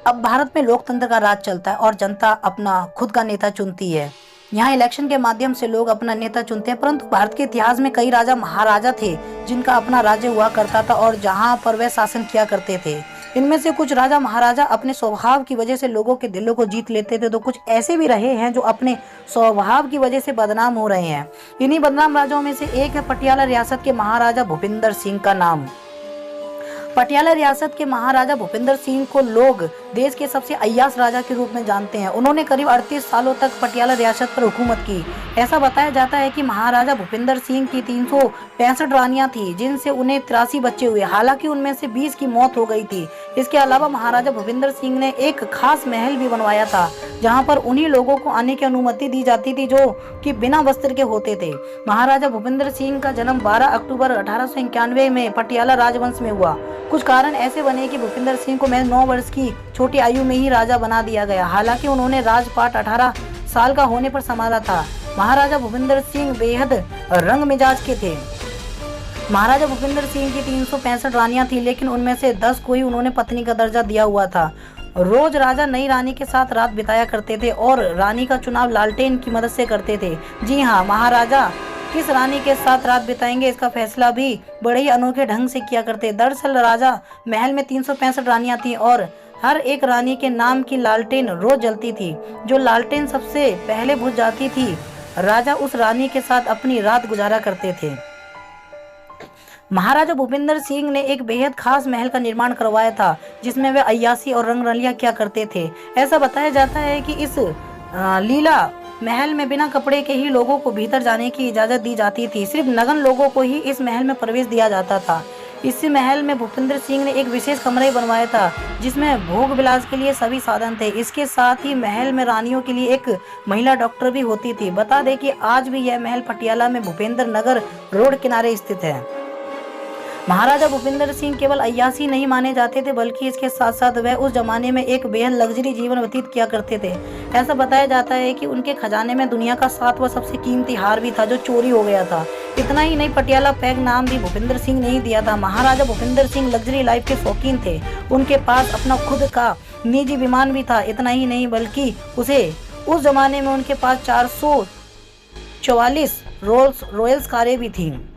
अब भारत में लोकतंत्र का राज चलता है और जनता अपना खुद का नेता चुनती है। यहाँ इलेक्शन के माध्यम से लोग अपना नेता चुनते हैं, परंतु भारत के इतिहास में कई राजा महाराजा थे जिनका अपना राज्य हुआ करता था और जहाँ पर वे शासन किया करते थे। इनमें से कुछ राजा महाराजा अपने स्वभाव की वजह से लोगों के दिलों को जीत लेते थे, तो कुछ ऐसे भी रहे हैं जो अपने स्वभाव की वजह से बदनाम हो रहे हैं। इन्हीं बदनाम राजाओं में से एक है पटियाला रियासत के महाराजा भूपिंदर सिंह का नाम। पटियाला रियासत के महाराजा भूपिंदर सिंह को लोग देश के सबसे अय्याश राजा के रूप में जानते हैं। उन्होंने करीब 38 सालों तक पटियाला रियासत पर हुकूमत की। ऐसा बताया जाता है कि महाराजा भूपिंदर सिंह की 365 रानियां थी, जिनसे उन्हें 83 बच्चे हुए। हालांकि उनमें से 20 की मौत हो गई थी। इसके अलावा महाराजा भूपिंदर सिंह ने एक खास महल भी बनवाया था, जहां पर उन्हीं लोगों को आने की अनुमति दी जाती थी जो कि बिना वस्त्र के होते थे। महाराजा भूपिंदर सिंह का जन्म 12 अक्टूबर 1891 में पटियाला राजवंश में हुआ। कुछ कारण ऐसे बने कि भूपिंदर सिंह को महज 9 वर्ष की छोटी आयु में ही राजा बना दिया गया। हालांकि उन्होंने राजपाट 18 साल का होने पर संभाला था। महाराजा भूपिंदर सिंह बेहद रंग मिजाज के थे। महाराजा भूपिंदर सिंह की 365 रानियां थी, लेकिन उनमें से 10 को ही उन्होंने पत्नी का दर्जा दिया हुआ था। रोज राजा नई रानी के साथ रात बिताया करते थे और रानी का चुनाव लालटेन की मदद से करते थे। जी हाँ, महाराजा किस रानी के साथ रात बिताएंगे इसका फैसला भी बड़े ही अनोखे ढंग से किया करते। दरअसल राजा महल में 365 रानियां थी और हर एक रानी के नाम की लालटेन रोज जलती थी। जो लालटेन सबसे पहले बुझ जाती थी, राजा उस रानी के साथ अपनी रात गुजारा करते थे। महाराजा भूपिंदर सिंह ने एक बेहद खास महल का निर्माण करवाया था, जिसमें वे अय्यासी और रंगरलियां किया करते थे। ऐसा बताया जाता है कि इस लीला महल में बिना कपड़े के ही लोगों को भीतर जाने की इजाजत दी जाती थी। सिर्फ नगन लोगों को ही इस महल में प्रवेश दिया जाता था। इसी महल में भूपिंदर सिंह ने एक विशेष कमरा बनवाया था, जिसमें भोग विलास के लिए सभी साधन थे। इसके साथ ही महल में रानियों के लिए एक महिला डॉक्टर भी होती थी। बता दें कि आज भी यह महल पटियाला में भूपेंद्र नगर रोड किनारे स्थित है। महाराजा भूपिंदर सिंह केवल अय्यासी नहीं माने जाते थे, बल्कि इसके साथ साथ वह उस जमाने में एक बेहद लग्जरी जीवन व्यतीत किया करते थे। ऐसा बताया जाता है कि उनके खजाने में दुनिया का 7वां सबसे कीमती हार भी था, जो चोरी हो गया था। इतना ही नहीं, पटियाला पैग नाम भी भूपिंदर सिंह ने ही दिया था। महाराजा भूपिंदर सिंह लग्जरी लाइफ के शौकीन थे। उनके पास अपना खुद का निजी विमान भी था। इतना ही नहीं, बल्कि उस जमाने में उनके पास 444 रोल्स रॉयल्स कारें भी थी।